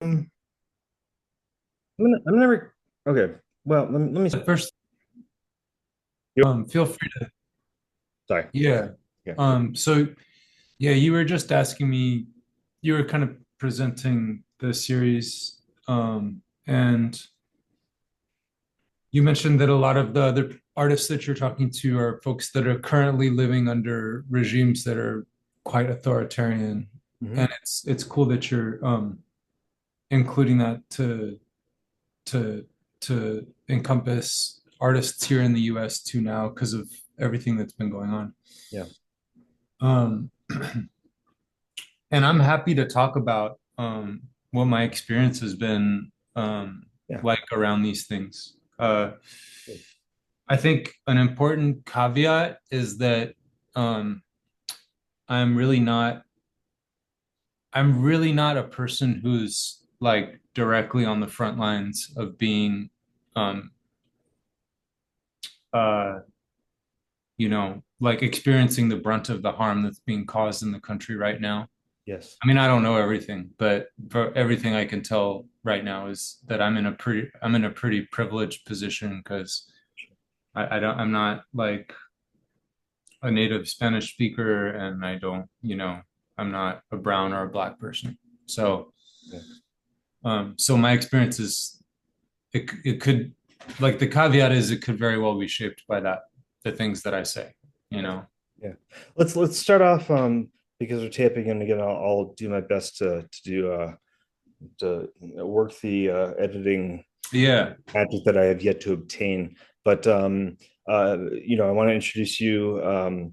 I'm never okay. Well, let me First, feel free to, sorry. yeah. Yeah. So yeah, you were just asking me, you were kind of presenting the series, and you mentioned that a lot of the other artists that you're talking to are folks that are currently living under regimes that are quite authoritarian, Hmm. and it's cool that you're including that to to encompass artists here in the US too now because of everything that's been going on. Yeah. Um, and I'm happy to talk about what my experience has been Yeah. like around these things. I think an important caveat is that um, I'm really not I'm really not a person who's like directly on the front lines of being um, uh, like experiencing the brunt of the harm that's being caused in the country right now. Yes. I mean, I don't know everything, but for everything I can tell right now is that I'm in a pretty privileged position because I'm not like a native Spanish speaker and I don't, I'm not a brown or a black person. Yeah. So, Yeah. so my experience is it could like the caveat is it could very well be shaped by the things that I say, you Yeah. know. Yeah. Let's start off because we're taping, and again I'll do my best to work the editing Yeah. magic that I have yet to obtain. But I want to introduce you. You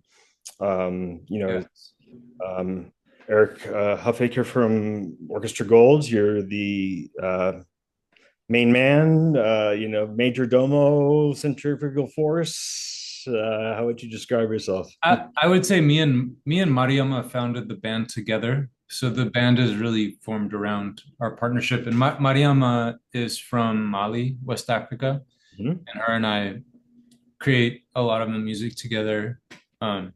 know, Yeah. it's, Erich Huffaker from Orchestra Gold. You're the main man, majordomo, centrifugal force. How would you describe yourself? I would say me and Mariama founded the band together. So the band is really formed around our partnership. And Mariama is from Mali, West Africa, Mhm. and her and I create a lot of the music together. Um,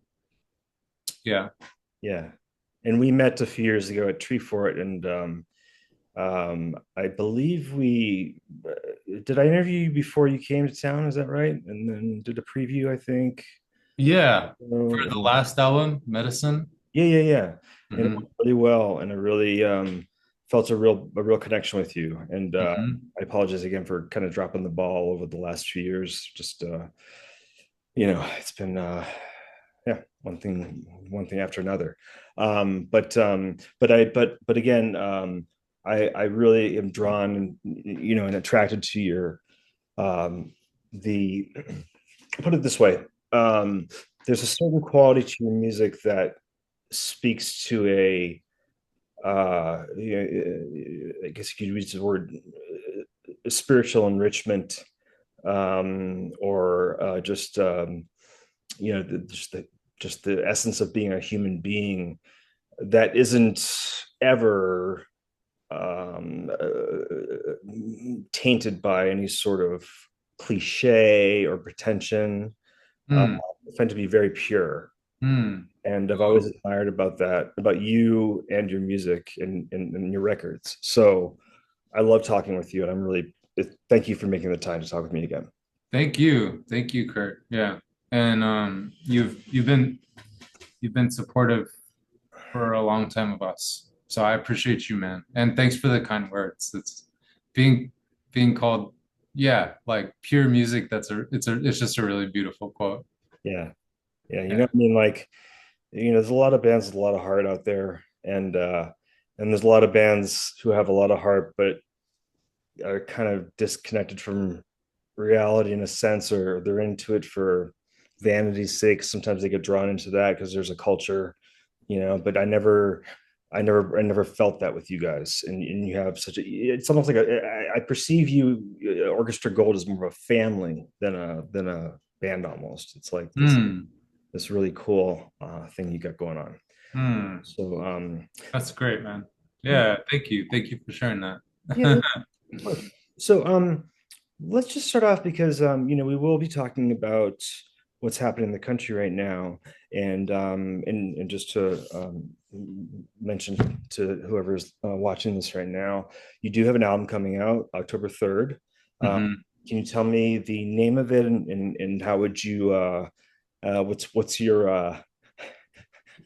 yeah. Yeah. And we met a few years ago at Tree Fort, and I believe did I interview you before you came to town? Is that right? And then did a preview, I think. Yeah. For the And last album, Medicine. yeah. And it Hmm. went really well, and I really felt a real connection with you. And Hmm. I apologize again for kind of dropping the ball over the last few years. Just it's been yeah, one thing after another. But again, I really am drawn, and attracted to your the put it this way. Um, there's a certain quality to your music that speaks to I guess you could use the word spiritual enrichment, or just the essence of being a human being that isn't ever tainted by any sort of cliche or pretension. Mm. I find to be very pure, Mm. and I've always admired about you and your music and your records. So I love talking with you, and I'm really thank you for making the time to talk with me again. Thank you. Thank you, Kurt. Yeah. And you've been supportive for a long time of us. So I appreciate you, man. And thanks for the kind words. It's being being called, yeah, like pure music. It's just a really beautiful quote. Yeah, yeah. Yeah. I mean, like, there's a lot of bands with a lot of heart out there, and there's a lot of bands who have a lot of heart, but are kind of disconnected from reality in a sense, or they're into it for vanity's sake. Sometimes they get drawn into that because there's a culture, but I never felt that with you guys. And you have it's almost like I perceive you, Orchestra Gold, as more of a family than a band almost. It's like Hmm. this really cool thing you got going on. Hmm. So That's great, man. yeah, Yeah. Thank you. Thank you for sharing that. yeah, of course. So let's just start off because we will be talking about what's happening in the country right now, and just to mention to whoever's watching this right now, you do have an album coming out October 3rd. Um, Mhm. can you tell me the name of it, and how would you what's your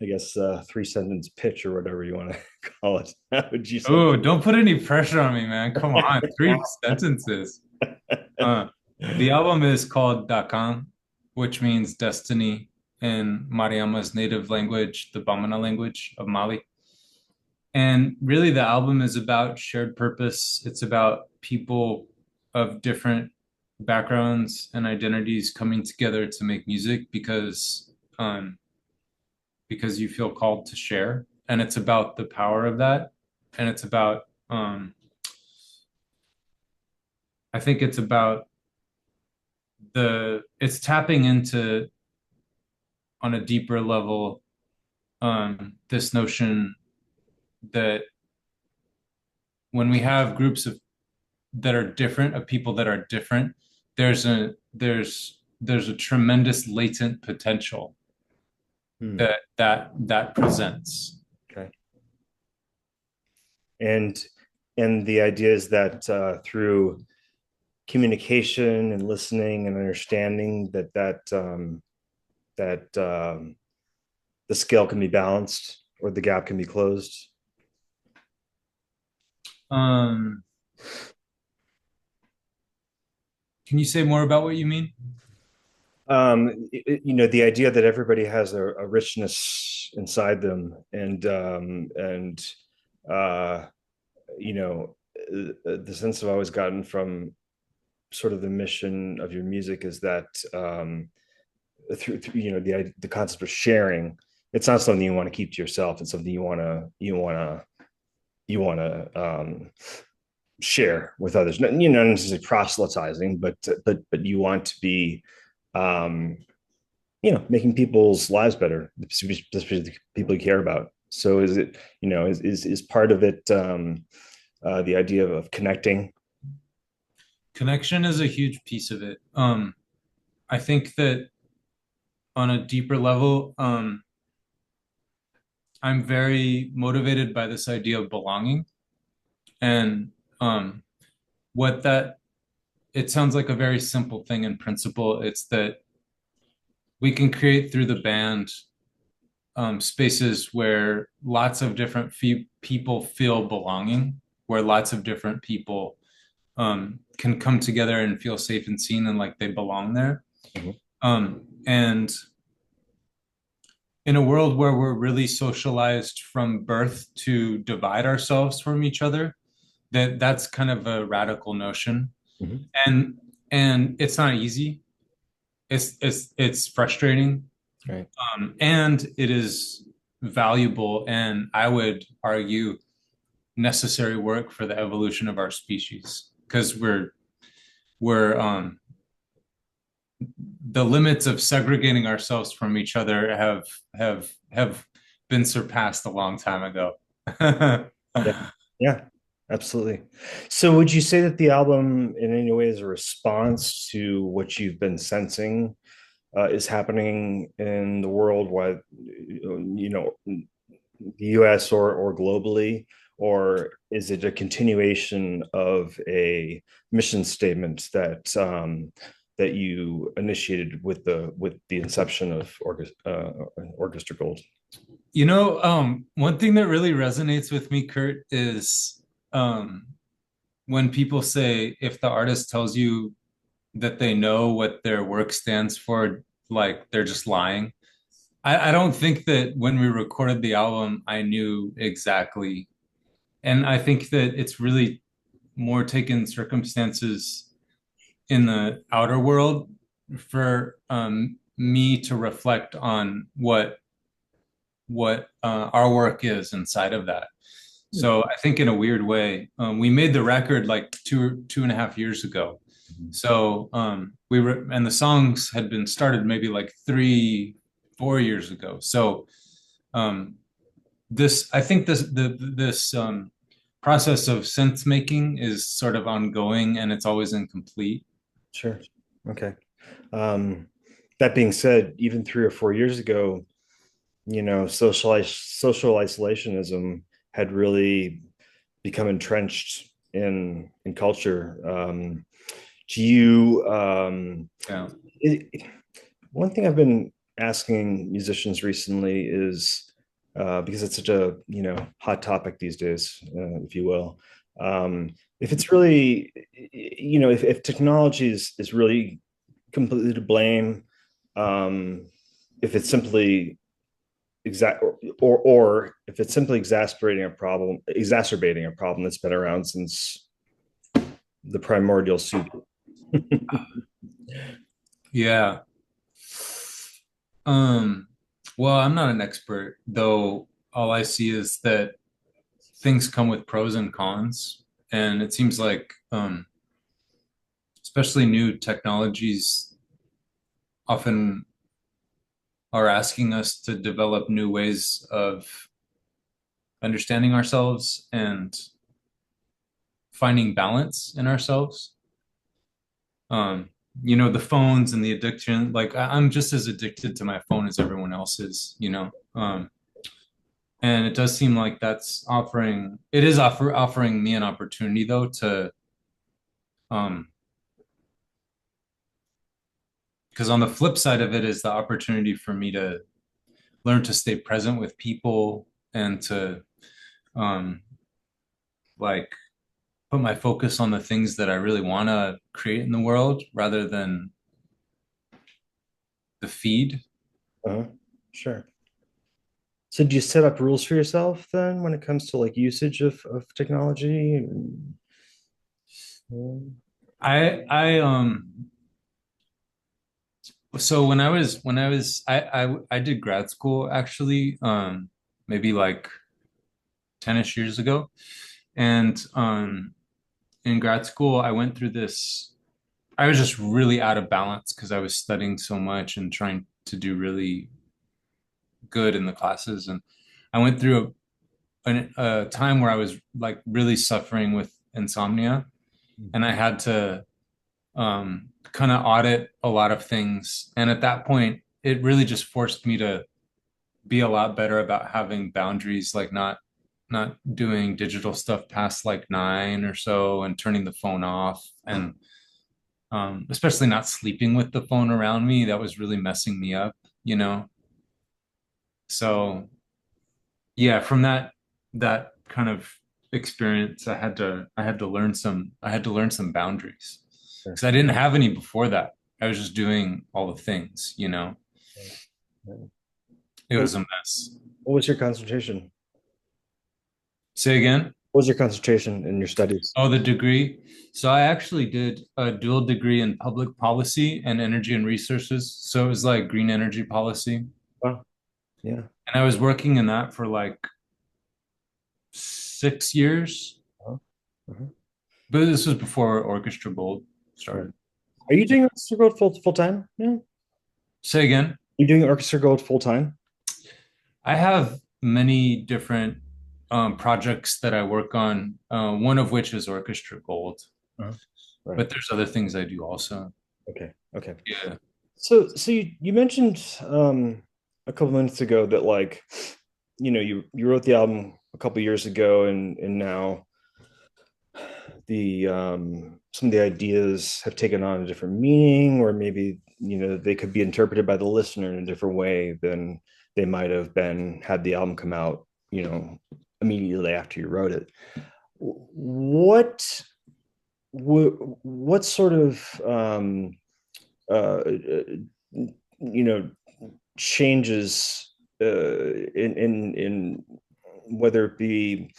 I guess 3 sentence pitch or whatever you want to call it? How would you say Oh, don't put any pressure on me, man. Come on, three sentences. it? Uh, the album is called Dakan, which means destiny in Mariama's native language, the Bamana language of Mali. And really, the album is about shared purpose. It's about people of different backgrounds and identities coming together to make music because you feel called to share. And it's about the power of that. And it's about I think it's about it's tapping into on a deeper level this notion that when we have groups of that are different, of people that are different, there's a tremendous latent potential Hmm, that presents. okay. And the idea is that through communication and listening and understanding that the scale can be balanced or the gap can be closed. Um, can you say more about what you mean? The idea that everybody has a richness inside them, and uh, you know, the sense I've always gotten from sort of the mission of your music is that through the concept of sharing, it's not something you want to keep to yourself. It's something you want to share with others. Not necessarily proselytizing, but you want to be um, making people's lives better, especially the people you care about. So is it, is part of it the idea of connecting? Connection is a huge piece of it. I think that on a deeper level, I'm very motivated by this idea of belonging. And what that, it sounds like a very simple thing in principle. It's that we can create through the band spaces where lots of different people feel belonging, where lots of different people can come together and feel safe and seen and like they belong there. Mhm. And in a world where we're really socialized from birth to divide ourselves from each other, that's kind of a radical notion. Mhm. And it's not easy. It's frustrating. Right. And it is valuable and I would argue necessary work for the evolution of our species because we're the limits of segregating ourselves from each other have been surpassed a long time ago. Yeah. Yeah. Absolutely. So, would you say that the album, in any way, is a response to what you've been sensing is happening in the world, what the U.S. or globally, or is it a continuation of a mission statement that you initiated with the inception of Orchestra Gold? One thing that really resonates with me, Kurt, is um, when people say if the artist tells you that they know what their work stands for, like they're just lying. I don't think that when we recorded the album, I knew exactly. And I think that it's really more taken circumstances in the outer world for me to reflect on what our work is inside of that. So I think in a weird way, we made the record like 2.5 years ago. So we were, and the songs had been started maybe like 3, 4 years ago. So um, I think this process of sense making is sort of ongoing and it's always incomplete. Sure. Okay. Um, that being said, even 3 or 4 years ago, social isolationism had really become entrenched in culture. Do you Yeah. it, one thing I've been asking musicians recently is because it's such a hot topic these days, if you will. If it's really, if technology is really completely to blame, um, if it's simply or if it's simply exacerbating a problem that's been around since the primordial soup. Yeah. Um, well, I'm not an expert, though all I see is that things come with pros and cons. And it seems like especially new technologies often are asking us to develop new ways of understanding ourselves and finding balance in ourselves. Um, the phones and the addiction, like I'm just as addicted to my phone as everyone else is. And it does seem like it is offering me an opportunity though to, um, because on the flip side of it is the opportunity for me to learn to stay present with people and to, um, like put my focus on the things that I really want to create in the world rather than the feed. Uh-huh. Sure. So do you set up rules for yourself then when it comes to like usage of technology? I so when I did grad school actually, maybe like 10ish years ago. And in grad school I went through this. I was just really out of balance because I was studying so much and trying to do really good in the classes. And I went through a time where I was like really suffering with insomnia, and I had to kind of audit a lot of things. And at that point, it really just forced me to be a lot better about having boundaries, like not doing digital stuff past like 9 or so, and turning the phone off, and especially not sleeping with the phone around me. That was really messing me up. So yeah, from that kind of experience, I had to learn some boundaries Sure. because I didn't have any before that. I was just doing all the things. It What, was a mess. what was your concentration? Say again? What was your concentration in your studies? Oh, the degree. So I actually did a dual degree in public policy and energy and resources. So it was like green energy policy. Wow. Yeah. And I was working in that for like 6 years. Uh-huh. Uh-huh. But this was before Orchestra Gold Right. started. Are you doing Orchestra Gold full time? Yeah. Say again. You doing Orchestra Gold full time? I have many different projects that I work on, one of which is Orchestra Gold, Uh-huh. Right. but there's other things I do also. Okay. Okay. Yeah. So you mentioned a couple minutes ago that like you wrote the album a couple years ago and now the some of the ideas have taken on a different meaning, or maybe they could be interpreted by the listener in a different way than they might have been had the album come out immediately after you wrote it. What sort of you know changes in whether it be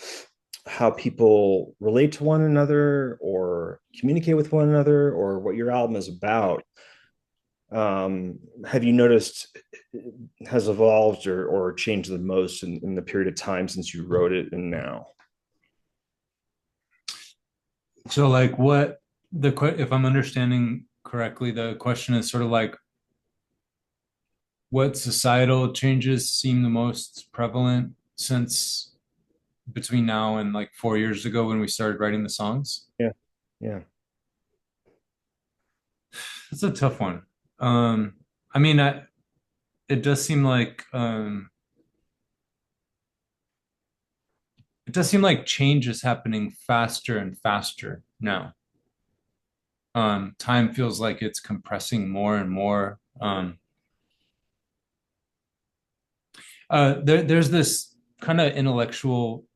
how people relate to one another or communicate with one another or what your album is about, have you noticed has evolved or changed the most in the period of time since you wrote it and now? So, like, if I'm understanding correctly, the question is sort of like what societal changes seem the most prevalent since between now and like 4 years ago when we started writing the songs? Yeah, yeah. That's a tough one. I mean, it does seem like it does seem like change is happening faster and faster now. Time feels like it's compressing more and more. There's this kind of intellectual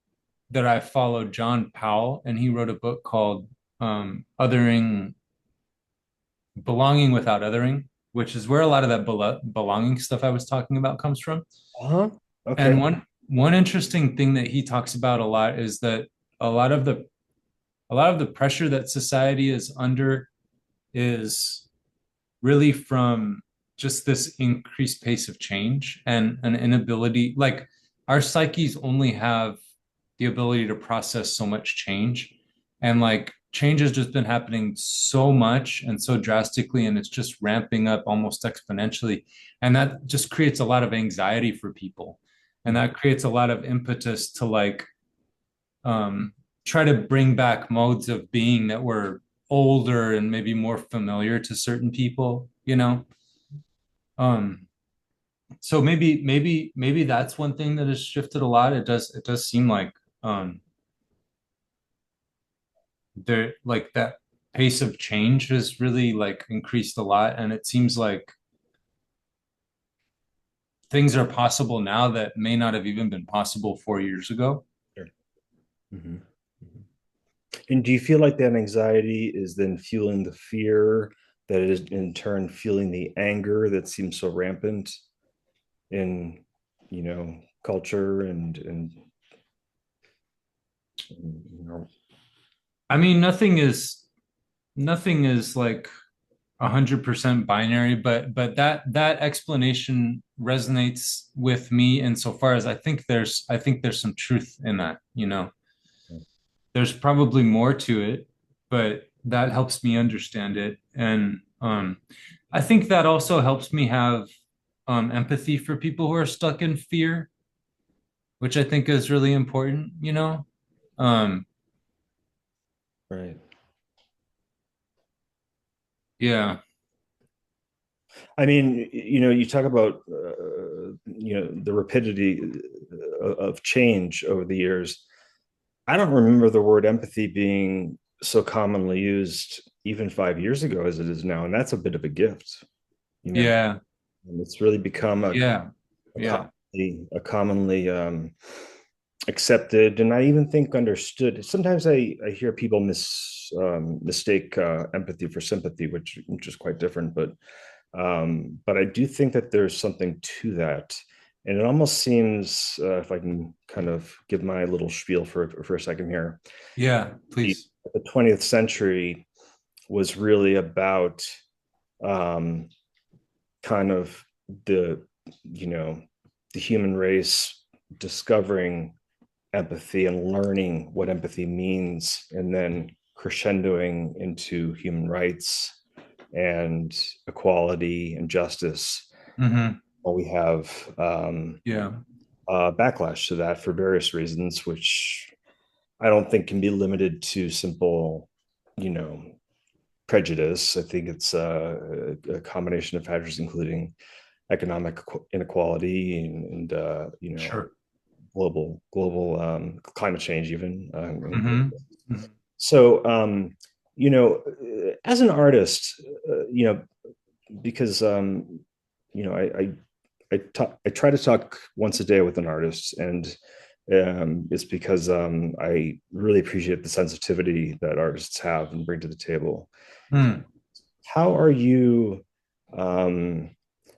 that I followed, John Powell, and he wrote a book called Othering, Belonging Without Othering, which is where a lot of that belonging stuff I was talking about comes from. Uh-huh. And Okay. one interesting thing that he talks about a lot is that a lot of the a lot of the pressure that society is under is really from just this increased pace of change and an inability, like our psyches only have the ability to process so much change. And like change has just been happening so much and so drastically, and it's just ramping up almost exponentially. And that just creates a lot of anxiety for people. And that creates a lot of impetus to like um, try to bring back modes of being that were older and maybe more familiar to certain people, you know? Um, so maybe that's one thing that has shifted a lot. It does seem like there like that pace of change has really like increased a lot, and it seems like things are possible now that may not have even been possible 4 years ago. Sure. Mhm. Mhm. And do you feel like that anxiety is then fueling the fear that is in turn fueling the anger that seems so rampant in, culture and I mean, nothing is like 100% binary, but that explanation resonates with me insofar as I think there's some truth in that, you know. There's probably more to it, but that helps me understand it. And I think that also helps me have empathy for people who are stuck in fear, which I think is really important, you know. Um, right. yeah, I mean, you talk about the rapidity of change over the years. I don't remember the word empathy being so commonly used even 5 years ago as it is now, and that's a bit of a gift. You know, yeah, and it's really become yeah, a yeah, commonly accepted, and I even think understood. Sometimes I hear people mistake empathy for sympathy, which is quite different, but I do think that there's something to that. And it almost seems, if I can kind of give my little spiel for a second here, yeah. the, Please. the 20th century was really about um, kind of the, you know, the human race discovering empathy and learning what empathy means, and then crescendoing into human rights and equality and justice. Hmm. Well, we have Yeah. backlash to that for various reasons, which I don't think can be limited to simple, you know, prejudice. I think it's a combination of factors, including economic inequality and Sure. global climate change, even. Hmm. Hmm. So, as an artist, because I try to talk once a day with an artist, and it's because I really appreciate the sensitivity that artists have and bring to the table. Mm. How are you um,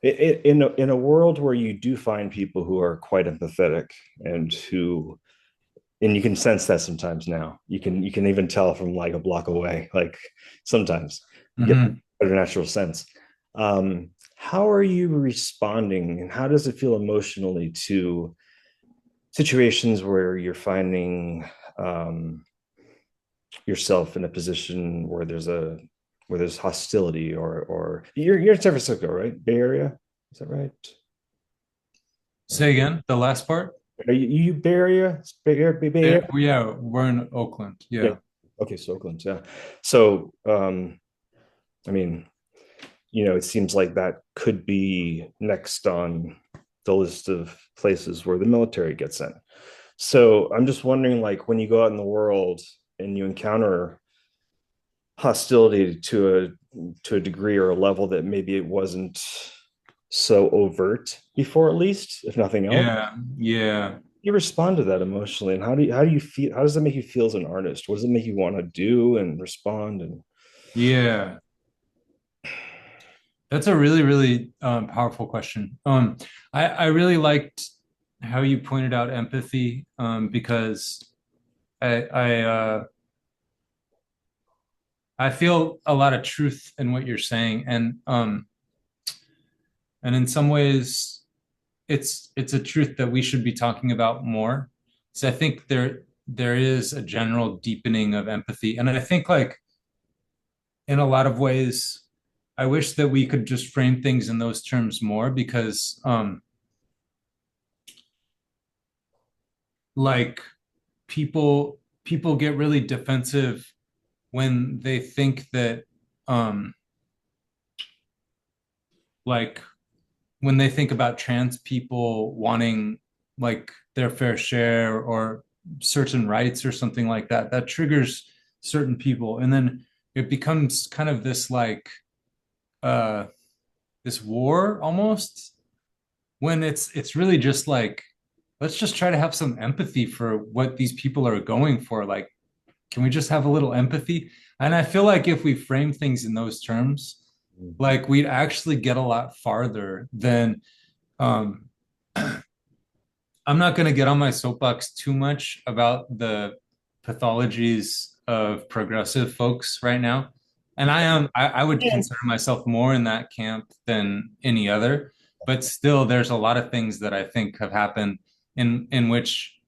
in a world where you do find people who are quite empathetic and you can sense that sometimes now. You can even tell from like a block away, like sometimes you get Hmm. a natural sense. How are you responding and how does it feel emotionally to situations where you're finding um, yourself in a position where there's hostility or you're in San Francisco, right? Bay Area, is that right? Say again, the last part. Are you Bay Area? Bay Area? Yeah, we're in Oakland. Yeah. Yeah. Okay, so Oakland, yeah. So I mean, it seems like that could be next on the list of places where the military gets sent. So I'm just wondering, like, when you go out in the world and you encounter hostility to a degree or a level that maybe it wasn't so overt before, at least, if nothing else, Yeah, yeah, you respond to that emotionally, and how do you feel? How does that make you feel as an artist? What does it make you want to do and respond? And yeah. That's a really, really powerful question. I really liked how you pointed out empathy, because I I feel a lot of truth in what you're saying, and in some ways, it's a truth that we should be talking about more. So I think there is a general deepening of empathy, and I think like in a lot of ways, I wish that we could just frame things in those terms more because like people get really defensive when they think that um like when they think about trans people wanting like their fair share or certain rights or something like that, that triggers certain people, and then it becomes kind of this like uh this war almost, when it's really just like, let's just try to have some empathy for what these people are going for. Like, can we just have a little empathy? And I feel like if we frame things in those terms, like we'd actually get a lot farther than um I'm not going to get on my soapbox too much about the pathologies of progressive folks right now. And I would yeah, consider myself more in that camp than any other, but still there's a lot of things that I think have happened in which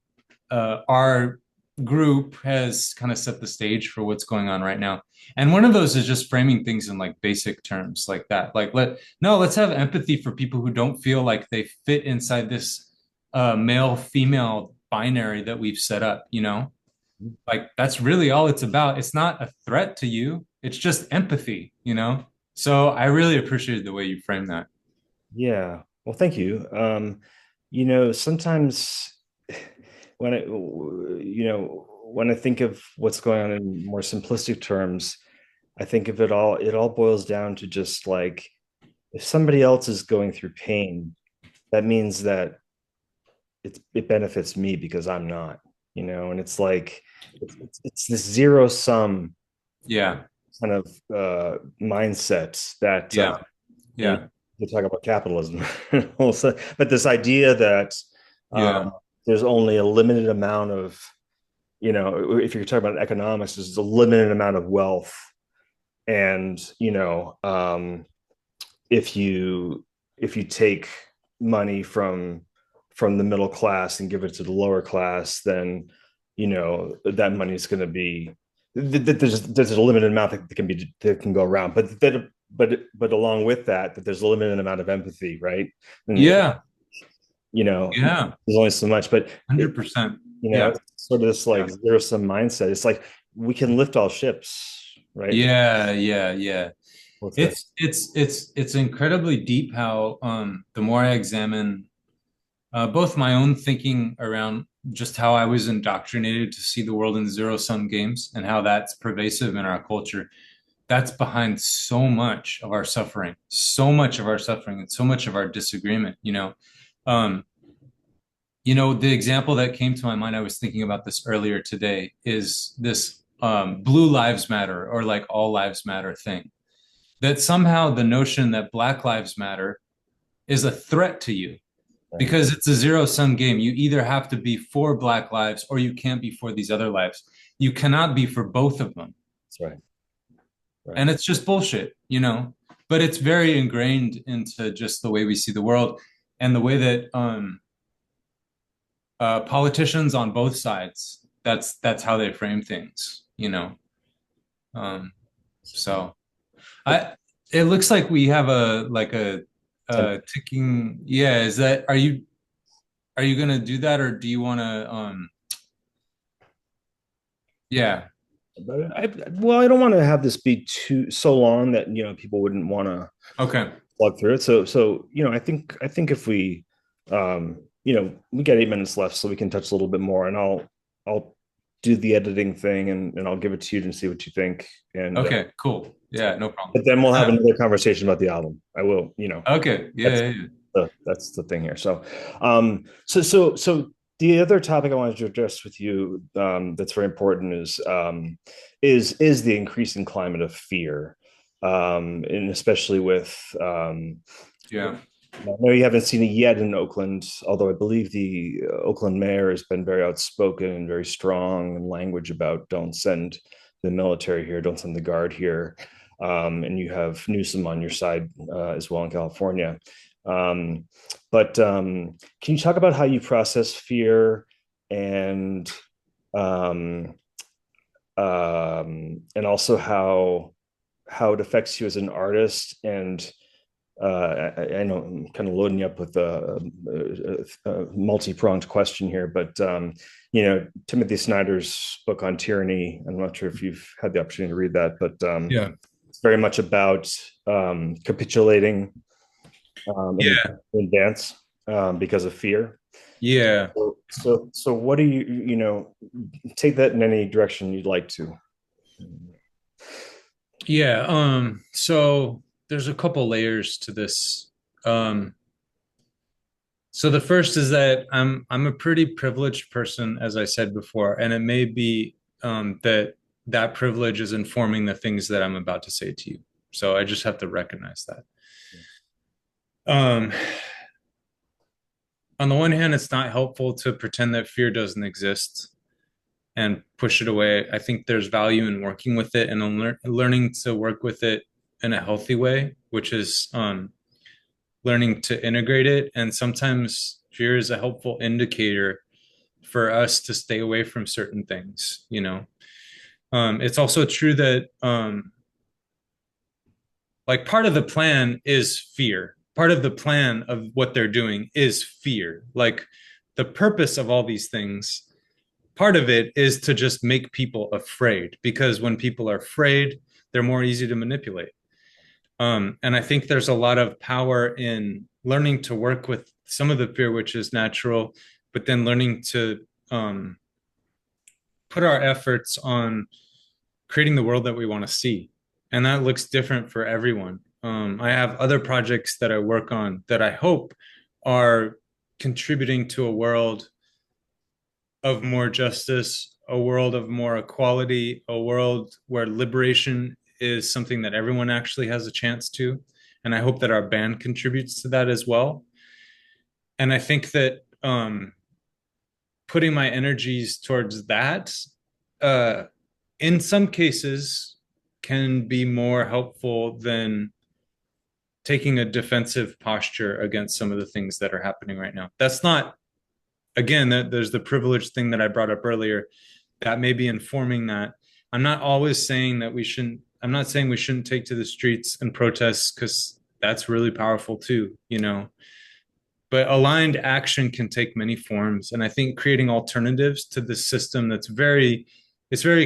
our group has kind of set the stage for what's going on right now. And one of those is just framing things in like basic terms like that. Like let's have empathy for people who don't feel like they fit inside this male female binary that we've set up, you know? Like that's really all it's about. It's not a threat to you. It's just empathy, you know? So I really appreciated the way you framed that. yeah. Well, thank you. Sometimes when when I think of what's going on in more simplistic terms, I think of it all boils down to just like, if somebody else is going through pain, that means that it benefits me because I'm not, and it's like it's this zero sum Yeah. kind of mindset that Yeah. you know, Yeah. you talk about capitalism also, but this idea that Yeah. there's only a limited amount of, if you're talking about economics, there's a limited amount of wealth, and if you take money from the middle class and give it to the lower class, then that money is going to be, there's a limited amount that can go around, but along with that, there's a limited amount of empathy, right? And Yeah. Yeah. there's only so much, but it, 100%. Yeah. it's sort of this Yeah. like zero sum mindset. It's like we can lift all ships, right? Yeah, yeah, yeah. What's that? It's incredibly deep how the more I examine both my own thinking around just how I was indoctrinated to see the world in zero-sum games and how that's pervasive in our culture, that's behind so much of our suffering, so much of our suffering and so much of our disagreement, you know. Um, the example that came to my mind, I was thinking about this earlier today, is this Blue Lives Matter or like All Lives Matter thing. That somehow the notion that Black Lives Matter is a threat to you Right. because it's a zero sum game. You either have to be for Black lives or you can't be for these other lives. You cannot be for both of them. That's right. And Right. it's just bullshit, you know? But it's very ingrained into just the way we see the world and the way that politicians on both sides, that's how they frame things, you know? Um, so I it looks like we have a ticking. Yeah, is that are you gonna do that or do you wanna yeah. But I don't want to have this be too so long that people wouldn't want to Okay. plug through it. So I think if we we got 8 minutes left, so we can touch a little bit more, and I'll do the editing thing, and I'll give it to you and see what you think. And Okay, cool. Yeah, no problem. but then we'll have Uh, another conversation about the album. I will, okay, yeah, that's yeah, yeah. that's the thing here. So the other topic I wanted to address with you, that's very important, is the increasing climate of fear, and especially with Yeah. I know you haven't seen it yet in Oakland, although I believe the Oakland mayor has been very outspoken and very strong in language about don't send the military here, don't send the guard here. And you have Newsom on your side as well in California. Um, but can you talk about how you process fear and um, and also how it affects you as an artist and I know I'm kind of loading you up with a multi-pronged question here, but Timothy Snyder's book on tyranny. I'm not sure if you've had the opportunity to read that, but Yeah. it's very much about capitulating Yeah. in advance because of fear. Yeah. So what do take that in any direction you'd like to? Yeah. So there's a couple layers to this. Um, so the first is that I'm a pretty privileged person, as I said before, and it may be that that privilege is informing the things that I'm about to say to you. So I just have to recognize that. Um, on the one hand, it's not helpful to pretend that fear doesn't exist and push it away. I think there's value in working with it and learning to work with it in a healthy way, which is learning to integrate it. And sometimes fear is a helpful indicator for us to stay away from certain things, It's also true that like part of the plan is fear. Part of the plan of what they're doing is fear. Like the purpose of all these things, part of it is to just make people afraid because when people are afraid, they're more easy to manipulate. And I think there's a lot of power in learning to work with some of the fear, which is natural, but then learning to put our efforts on creating the world that we want to see. And that looks different for everyone. I have other projects that I work on that I hope are contributing to a world of more justice, a world of more equality, a world where liberation is something that everyone actually has a chance to. And I hope that our band contributes to that as well. And I think that putting my energies towards that, uh, in some cases, can be more helpful than taking a defensive posture against some of the things that are happening right now. That's not, again, there's the privilege thing that I brought up earlier that may be informing that. I'm not always saying that I'm not saying we shouldn't take to the streets and protest because that's really powerful too, But aligned action can take many forms. And I think creating alternatives to the system it's very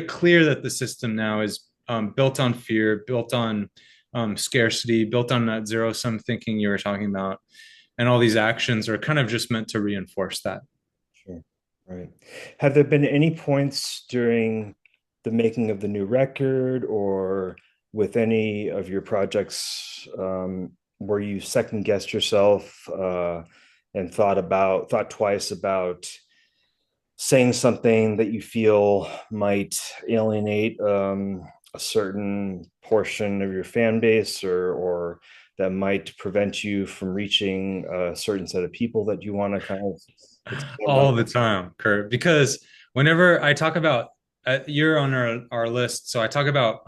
clear that the system now is built on fear, built on scarcity, built on that zero sum thinking you were talking about. And all these actions are kind of just meant to reinforce that. Sure. Right. Have there been any points during the making of the new record or with any of your projects where you second guessed yourself and thought twice about saying something that you feel might alienate a certain portion of your fan base or that might prevent you from reaching a certain set of people that you want to kind of expand on? All the time, Kurt, because whenever I talk about, you're on our list, so I talk about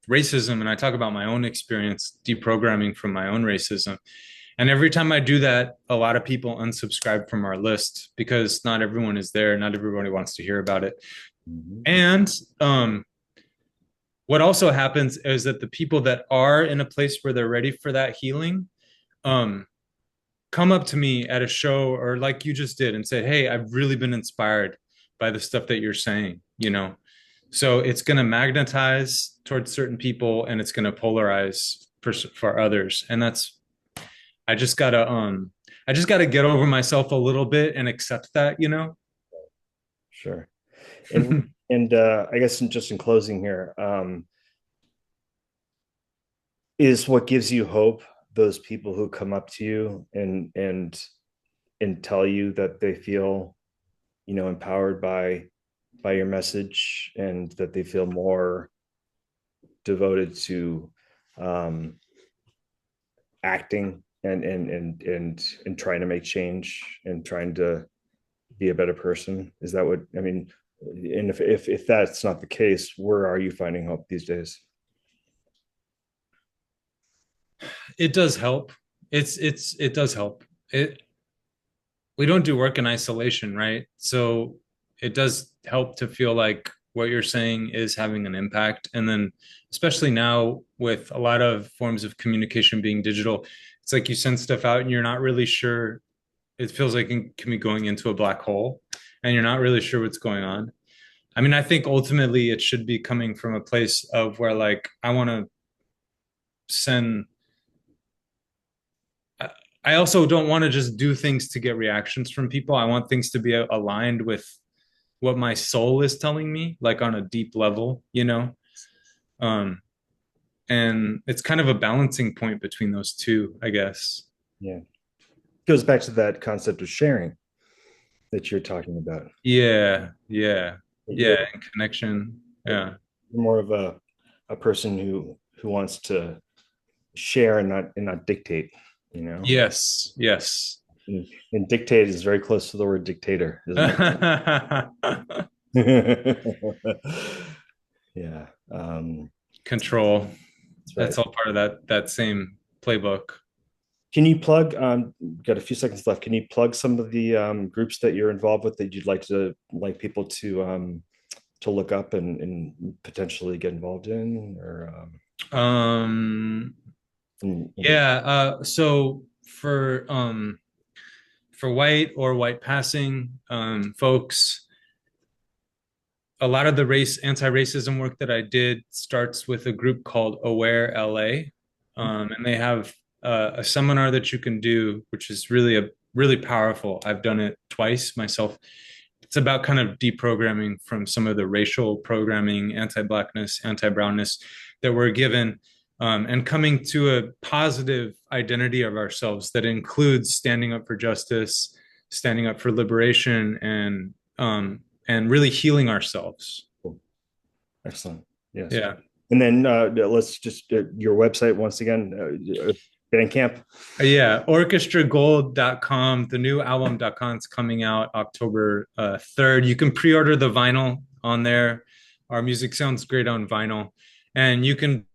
racism and I talk about my own experience deprogramming from my own racism. And every time I do that, a lot of people unsubscribe from our list because not everyone is there. Not everybody wants to hear about it. Mhm. And what also happens is that the people that are in a place where they're ready for that healing um, come up to me at a show or like you just did and say, "Hey, I've really been inspired by the stuff that you're saying." So it's going to magnetize towards certain people and it's going to polarize for others. And I just got to I just got to get over myself a little bit and accept that, you know? Sure. And I guess just in closing here, is what gives you hope those people who come up to you and tell you that they feel, empowered by your message, and that they feel more devoted to um, acting and trying to make change and trying to be a better person. Is that what I mean? And if that's not the case, where are you finding hope these days? It does help. It does help. It We don't do work in isolation, right? So it does help to feel like what you're saying is having an impact. And then, especially now with a lot of forms of communication being digital, it's like you send stuff out and you're not really sure. It feels like it can be going into a black hole and you're not really sure what's going on. I mean, I think ultimately it should be coming from a place of where, like, I want to send. I also don't want to just do things to get reactions from people. I want things to be aligned with what my soul is telling me, like on a deep level, you know? Um, and it's kind of a balancing point between those two, I guess. Yeah, goes back to that concept of sharing that you're talking about. Yeah, yeah, yeah, You're, and connection. Yeah. you're more of a person who wants to share and not dictate, you know. Yes, yes. And dictate is very close to the word dictator, isn't it? Yeah. Control. That's right. That's all part of that same playbook. Can you plug? Got a few seconds left. Can you plug some of the groups that you're involved with that you'd like people to look up and potentially get involved in, or Um, and yeah, so for white or white passing folks, a lot of the anti-racism work that I did starts with a group called Aware LA, and they have a seminar that you can do, which is really powerful. I've done it twice myself. It's about kind of deprogramming from some of the racial programming, anti-blackness, anti-brownness that we're given, and coming to a positive identity of ourselves that includes standing up for justice, standing up for liberation, and really healing ourselves. cool. Excellent. Yes. Yeah. And then let's just your website once again, Bandcamp. Yeah. Orchestragold.com. The new album.com is coming out October 3rd. You can pre order the vinyl on there. Our music sounds great on vinyl. And you can